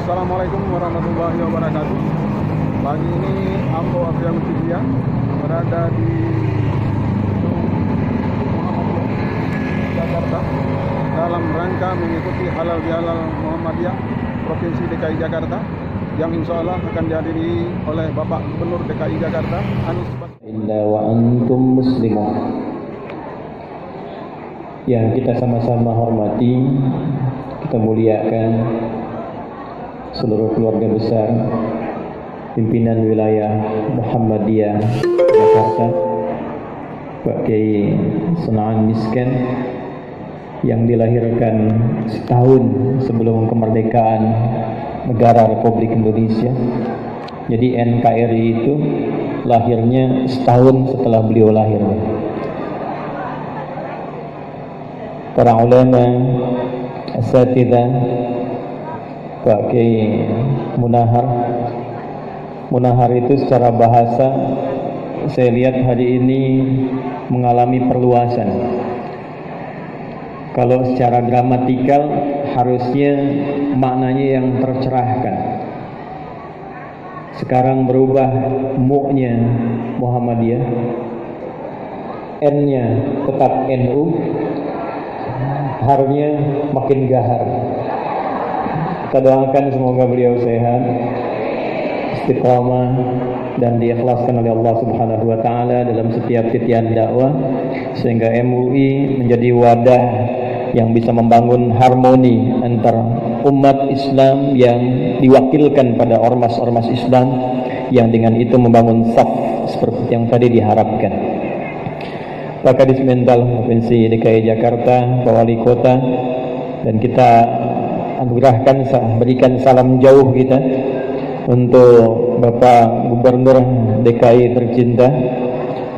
Assalamualaikum warahmatullahi wabarakatuh. Pagi ini Ambo Afrian Media berada di Jakarta dalam rangka mengikuti halal bihalal Muhammadiyah Provinsi DKI Jakarta yang insya Allah akan dihadiri oleh Bapak Gubernur DKI Jakarta Anies Baswedan. Inna wa antum muslimun. Yang kita sama-sama hormati, kita muliakan seluruh keluarga besar pimpinan wilayah Muhammadiyah Jakarta, Pak Kiai Senaan Misken yang dilahirkan setahun sebelum kemerdekaan negara Republik Indonesia. Jadi NKRI itu lahirnya setahun setelah beliau lahir. Para ulama, asatidzah, Pak Kiai Munahar itu secara bahasa saya lihat hari ini mengalami perluasan. Kalau secara gramatikal harusnya maknanya yang tercerahkan. Sekarang berubah mu-nya Muhammadiyah, N-nya tetap NU, harnya makin gahar. Kita doakan semoga beliau sehat, istiqamah, dan diikhlaskan oleh Allah Subhanahu wa taala dalam setiap titian dakwah sehingga MUI menjadi wadah yang bisa membangun harmoni antara umat Islam yang diwakilkan pada ormas-ormas Islam yang dengan itu membangun saf seperti yang tadi diharapkan. Pak Kadis Mental Provinsi DKI Jakarta, Pak Wali Kota, dan kita anugerahkan, berikan salam jauh kita untuk Bapak Gubernur DKI tercinta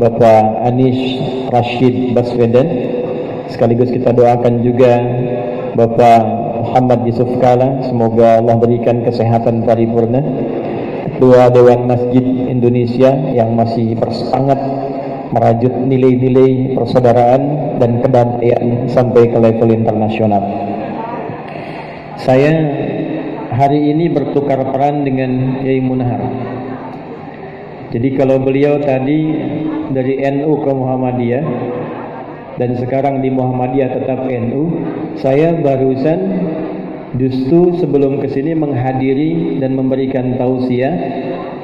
Bapak Anies Rashid Baswedan. Sekaligus kita doakan juga Bapak Muhammad Yusuf Kala, semoga Allah berikan kesehatan paripurna. Ketua Dewan Masjid Indonesia yang masih bersemangat merajut nilai-nilai persaudaraan dan kedamaian sampai ke level internasional. Saya hari ini bertukar peran dengan Kiai Munahar. Jadi kalau beliau tadi dari NU ke Muhammadiyah dan sekarang di Muhammadiyah tetap NU, saya barusan justru sebelum kesini menghadiri dan memberikan tausiah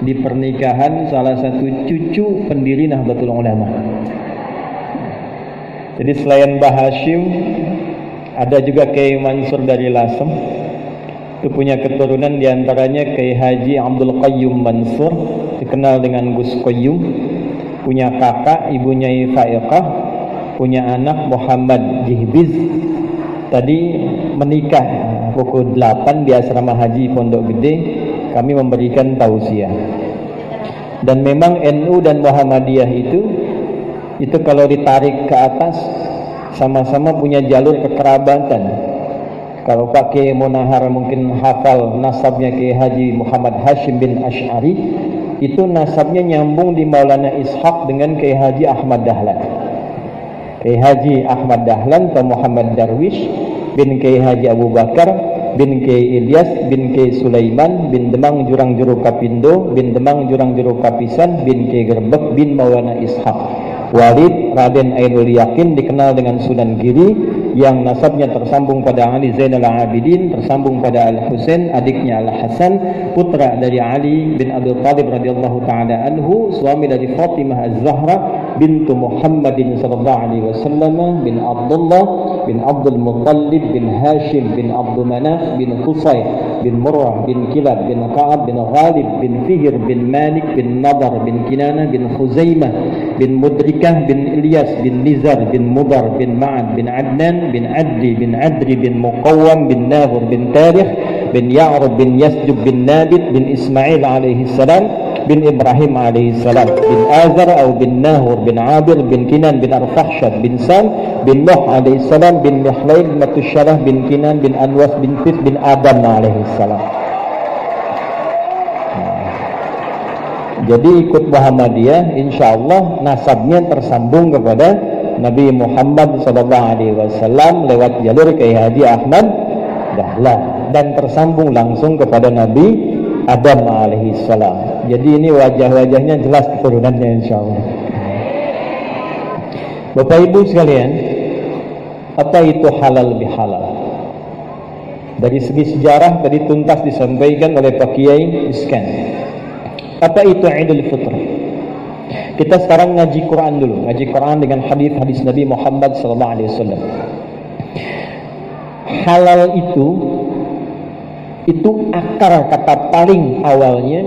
di pernikahan salah satu cucu pendiri Nahdlatul Ulama. Jadi selain Mbah Hashim, ada juga Kiai Mansur dari Lasem. Itu punya keturunan diantaranya Kiai Haji Abdul Qayyum Mansur, dikenal dengan Gus Qayyum. Punya kakak, ibunya Faiqah. Punya anak Muhammad Jihbiz. Tadi menikah pukul 8 di asrama haji Pondok Gede. Kami memberikan tausiah. Dan memang NU dan Muhammadiyah itu kalau ditarik ke atas sama-sama punya jalur kekerabatan. Kalau Pak Kiai Munahar mungkin hafal nasabnya Kiai Haji Muhammad Hashim bin Asy'ari, itu nasabnya nyambung di Maulana Ishaq dengan Kiai Haji Ahmad Dahlan. Kiai Haji Ahmad Dahlan atau Muhammad Darwish bin Kiai Haji Abu Bakar bin Kiai Ilyas bin Kiai Sulaiman bin Demang Jurang Juru Kapindo bin Demang Jurang Juru Kapisan bin Kiai Gerbek bin Maulana Ishaq. Walid Raden Ainul Yakin dikenal dengan Sunan Giri yang nasabnya tersambung pada Ali Zainal Abidin, tersambung pada Al-Husain, adiknya Al-Hasan, putra dari Ali bin Abi Thalib radhiyallahu taala anhu, suami dari Fatimah Az-Zahra bintu Muhammadin sallallahu alaihi wasallam, bin Abdullah bin Abdul Muttalib bin Hashim bin Abdul Manaf bin Qusay bin Murrah bin Kilab bin Ka'ab bin Ghalib bin Fihr bin Malik bin Nadar bin Kinana bin Khuzaimah bin Mudrikah bin Ilyas bin Nizar bin Mudar bin Ma'ad bin Adnan bin Adli bin Adri bin Muqawwam bin Nahur bin Tarikh bin Ya'rub bin Yasjub bin Nabit bin Ismail alaihi salam bin Ibrahim alaihi salam bin Azar atau bin Nahur bin Abir bin Kinan bin Arfahshad bin Sam bin Nuh alaihi salam bin Mihlail bin Matusyalah bin Kinan bin Anwas bin Fis bin Adam alaihi salam. Jadi ikut Muhammadiyah, insyaallah nasabnya tersambung kepada Nabi Muhammad SAW lewat jalur Kiai Haji Ahmad Dahlan. dan tersambung langsung kepada Nabi Adam alaihissalam. Jadi ini wajah-wajahnya jelas keturunannya insyaallah. Bapak Ibu sekalian, apa itu halal bihalal? Dari segi sejarah tadi tuntas disampaikan oleh Pak Kiai Iskan. Apa itu Idul Fitr? Kita sekarang ngaji Quran dulu, ngaji Quran dengan hadis-hadis Nabi Muhammad SAW. Halal itu akar kata paling awalnya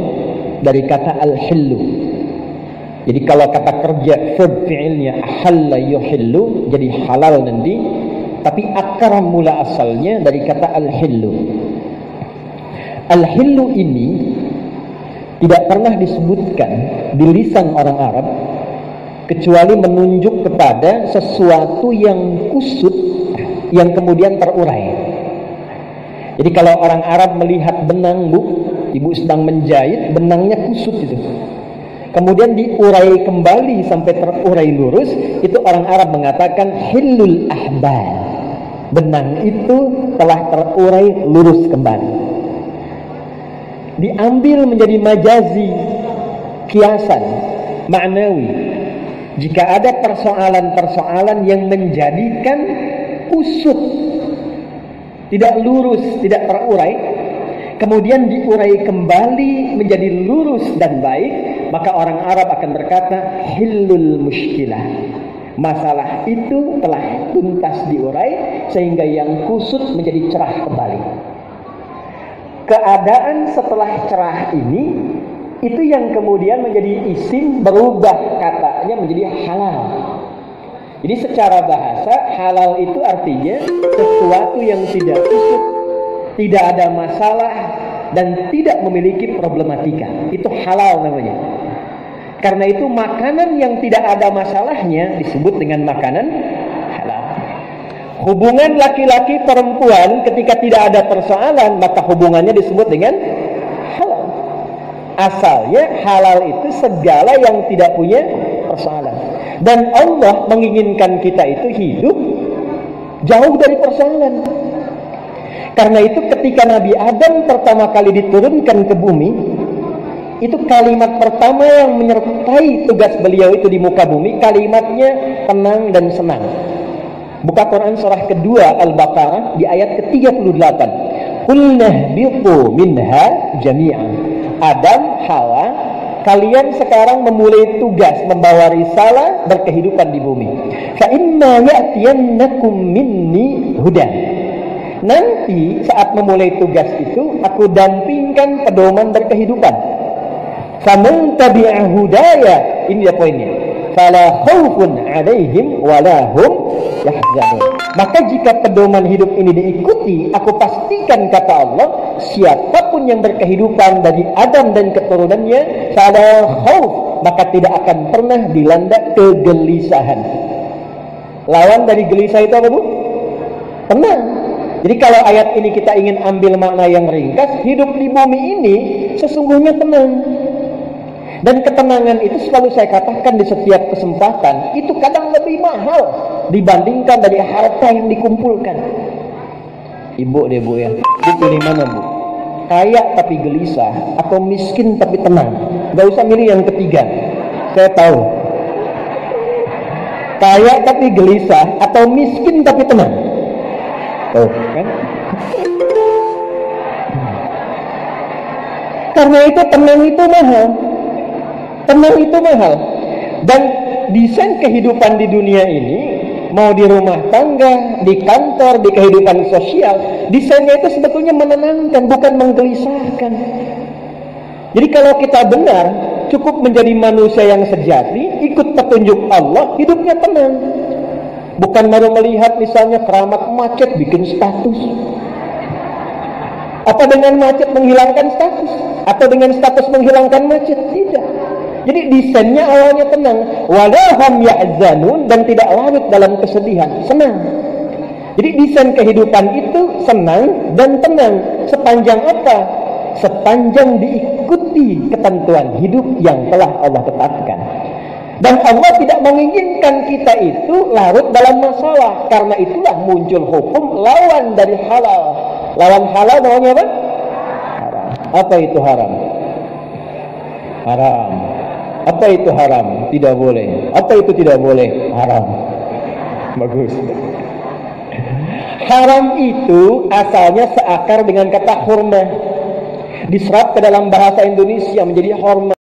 dari kata al-hillu. Jadi kalau kata kerja verb fi'ilnya ahalla yuhillu jadi halal nanti, tapi akar mula asalnya dari kata al-hillu. Al-hillu ini tidak pernah disebutkan di lisan orang Arab kecuali menunjuk kepada sesuatu yang kusut yang kemudian terurai. Jadi kalau orang Arab melihat benang, ibu sedang menjahit, benangnya kusut itu, kemudian diurai kembali sampai terurai lurus, itu orang Arab mengatakan hillul ahbal, benang itu telah terurai lurus kembali. Diambil menjadi majazi, kiasan, maknawi. Jika ada persoalan-persoalan yang menjadikan kusut, tidak lurus, tidak terurai, kemudian diurai kembali menjadi lurus dan baik, maka orang Arab akan berkata hillul mushkilah. Masalah itu telah tuntas diurai sehingga yang kusut menjadi cerah kembali. Keadaan setelah cerah ini itu yang kemudian menjadi isim, berubah katanya menjadi halal. Jadi secara bahasa halal itu artinya sesuatu yang tidak kusut, tidak ada masalah dan tidak memiliki problematika. Itu halal namanya. Karena itu makanan yang tidak ada masalahnya disebut dengan makanan halal. Hubungan laki-laki perempuan ketika tidak ada persoalan, maka hubungannya disebut dengan halal. Asalnya halal itu segala yang tidak punya persoalan. Dan Allah menginginkan kita itu hidup jauh dari persoalan. Karena itu ketika Nabi Adam pertama kali diturunkan ke bumi, itu kalimat pertama yang menyertai tugas beliau itu di muka bumi, kalimatnya tenang dan senang. Buka Quran surah kedua Al-Baqarah di ayat ke-38. Qulna bitu minha jami'an. Adam, Hawa, kalian sekarang memulai tugas membawa risalah berkehidupan di bumi. Fa imma ya'tiyannakum minni hudan. Nanti saat memulai tugas itu aku dampingkan pedoman berkehidupan. Faman tabi'a hudaya, ini dia poinnya. Fala khaufun 'alaihim wala hum yahzanun. Maka jika pedoman hidup ini diikuti, aku pastikan kata Allah, siapapun yang berkehidupan dari Adam dan keturunannya, fala khauf, maka tidak akan pernah dilanda kegelisahan. Lawan dari gelisah itu apa, Bu? Tenang. Jadi kalau ayat ini kita ingin ambil makna yang ringkas, hidup di bumi ini sesungguhnya tenang. Dan ketenangan itu selalu saya katakan di setiap kesempatan, itu kadang lebih mahal dibandingkan dari harta yang dikumpulkan. Ibu deh, Bu, ya. Ibu pilih mana, Bu? Kaya tapi gelisah atau miskin tapi tenang? Gak usah milih yang ketiga. Saya tahu. Kaya tapi gelisah atau miskin tapi tenang? Tuh, kan? Karena itu tenang itu mahal. Tenang itu mahal. Dan desain kehidupan di dunia ini, mau di rumah tangga, di kantor, di kehidupan sosial, desainnya itu sebetulnya menenangkan, bukan menggelisahkan. Jadi kalau kita benar, cukup menjadi manusia yang sejati, ikut petunjuk Allah, hidupnya tenang. Bukan baru melihat misalnya keramat macet bikin status. Apa dengan macet menghilangkan status? Atau dengan status menghilangkan macet? Tidak. Jadi desainnya awalnya tenang, walahum yahzanun, dan tidak larut dalam kesedihan, senang. Jadi desain kehidupan itu senang dan tenang. Sepanjang apa? Sepanjang diikuti ketentuan hidup yang telah Allah tetapkan. Dan Allah tidak menginginkan kita itu larut dalam masalah. Karena itulah muncul hukum lawan dari halal. Lawan halal namanya apa? Haram. Apa itu haram? Haram. Apa itu haram? Tidak boleh. Apa itu tidak boleh? Haram. Bagus. Haram itu asalnya seakar dengan kata hurma. Diserap ke dalam bahasa Indonesia menjadi hormat.